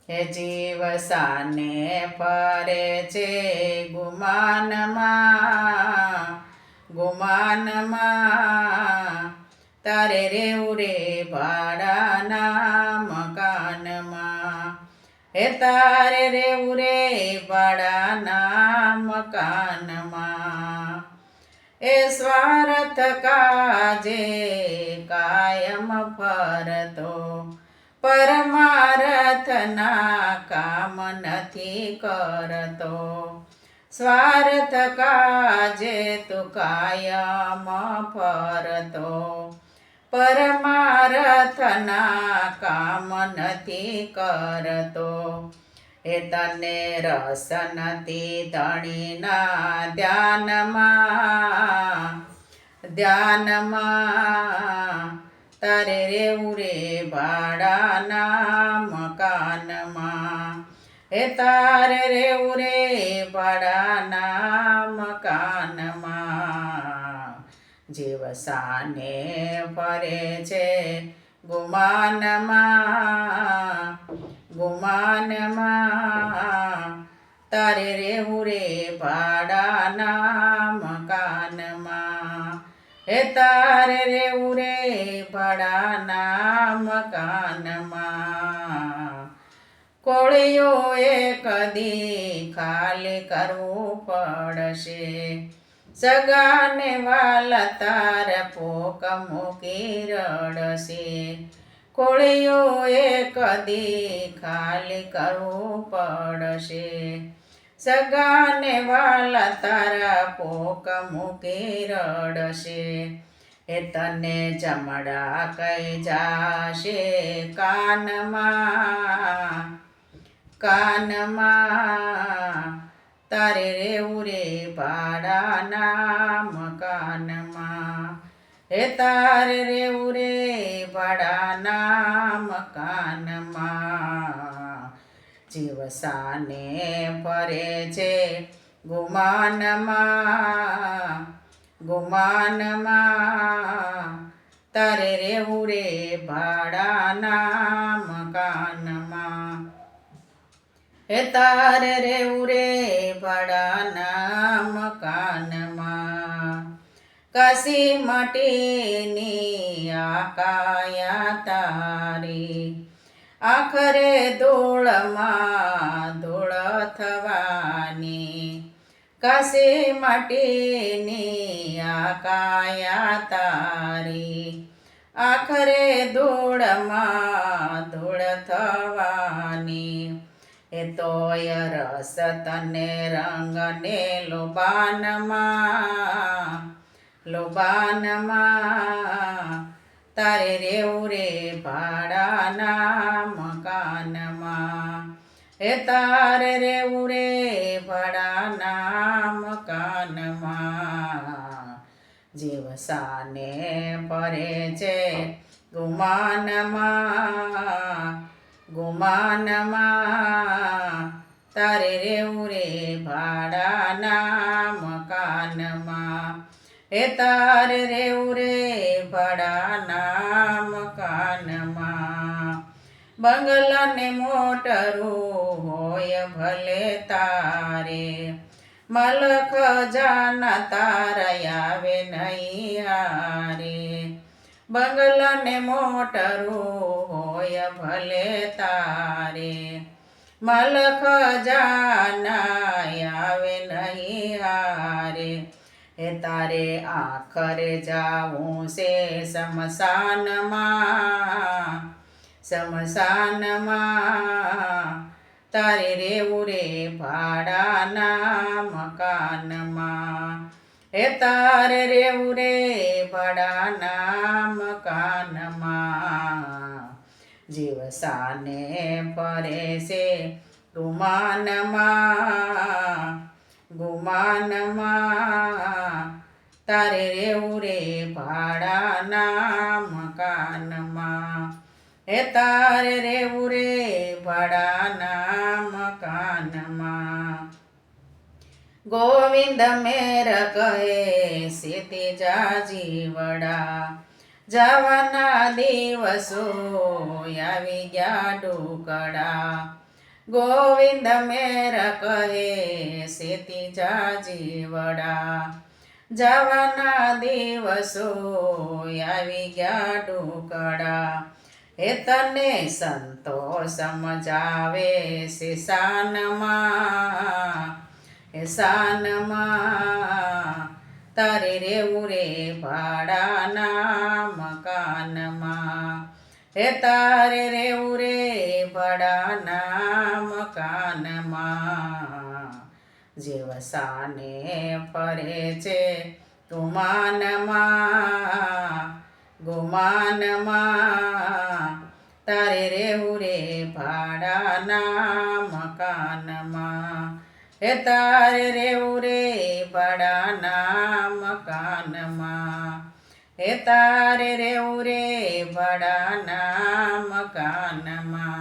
હે જીવ સાને ફરે છે ગુમાનમાં ગુમાનમાં તારે રેવું રે ભાડાના મકાનમાં હે તારે રેવું રે ભાડાના મકાનમાં એ સ્વાર્થ કાજે કાયમ ફરતો પરમાર્થના કામ નથી કરતો સ્વાર્થ કાજે તું કાયમ ફરતો પરમાર્થના કામ નથી કરતો એ તને રસ નથી ધણીના ધ્યાનમાં તારે રેવું રે ભાડાના મકાનમાં એ તારે રેવું રે ભાડાના મકાનમાં જીવ સાને ફરે છે ગુમાનમાં ગુમાનમાં તારે રેવું રે ભાડાના મકાનમાં હે તારે રેવું રે ભાડાના મકાનમાં કોળીઓ એ કદી ખાલી કરવું પડશે સગાને વાલા તાર પોક મૂકી રડશે કોળીઓ એ કદી ખાલી કરવું પડશે સગાને વાલા તારા પોક મૂકી રડશે એ તને જમડા કઈ જાશે કાનમાં કાનમાં તારે રેવું રે ભાડાના મકાનમાં હે તારે રેવું રે ભાડાના મકાનમાં જીવ સાને ફરે છે ગુમાનમાં ગુમાનમાં તારે રેવું રે ભાડાના મકાનમાં હે તારે રેવું રે ભાડાના મકાનમાં કાશી માટીની આકાયા તારી આખરે ધૂળમાં ધૂળ થવાની કાશી માટીની આકાયા તારી આખરે ધૂળમાં ધૂળ થવાની એ તોય રસ તને રંગને લોબાનમાં તારે રેવું રે ભાડાના મકાનમાં એ તારે રેવું રે ભાડાના મકાનમાં જીવ સાને ફરે છે ગુમાનમાં ગુમાનમાં તારે રેવું રે ભાડાના મકાનમાં એ તારે રેવું રે ભાડાના મકાનમાં બંગલાને મોટરું હોય ભલે તારે મલખ જાના તારા આવે નહીં હારે બંગલાને મોટરું હોય ભલે તારે મલખ જાના આવે નહીં હારે એ તારે આખરે જાવું છે શમશાનમાં તારે રેવું રે ભાડાના મકાનમાં એ તારે રેવું રે ભાડાના મકાનમાં જીવ સાને ફરે છે ગુમાનમાં ગુમાનમાં તારે રેવું રે ભાડાના મકાનમાં એ તારે રેવું રે ભાડાના મકાનમાં ગોવિંદ મેર કહે સીધી જાજી વડા જવાના દિવસો આવી ગયા ડુકડા ગોવિંદ મેર કહે સેતી જાજી વડા જવાના દિવસો આવી ગયા ઢોકળા એ તને સંતો સમજાવે છે શાનમાં તારે રેવું રે ભાડાના મકાનમાં હે તારે રેવું રે ભાડાના મકાનમાં જેવસાને ફરે છે ગુમાનમાં તારે રેવું રે ભાડાના મકાનમાં હે તારે રેવું રે ભાડાના મકાનમાં હે તારે રેવું રે ભાડાના મકાનમાં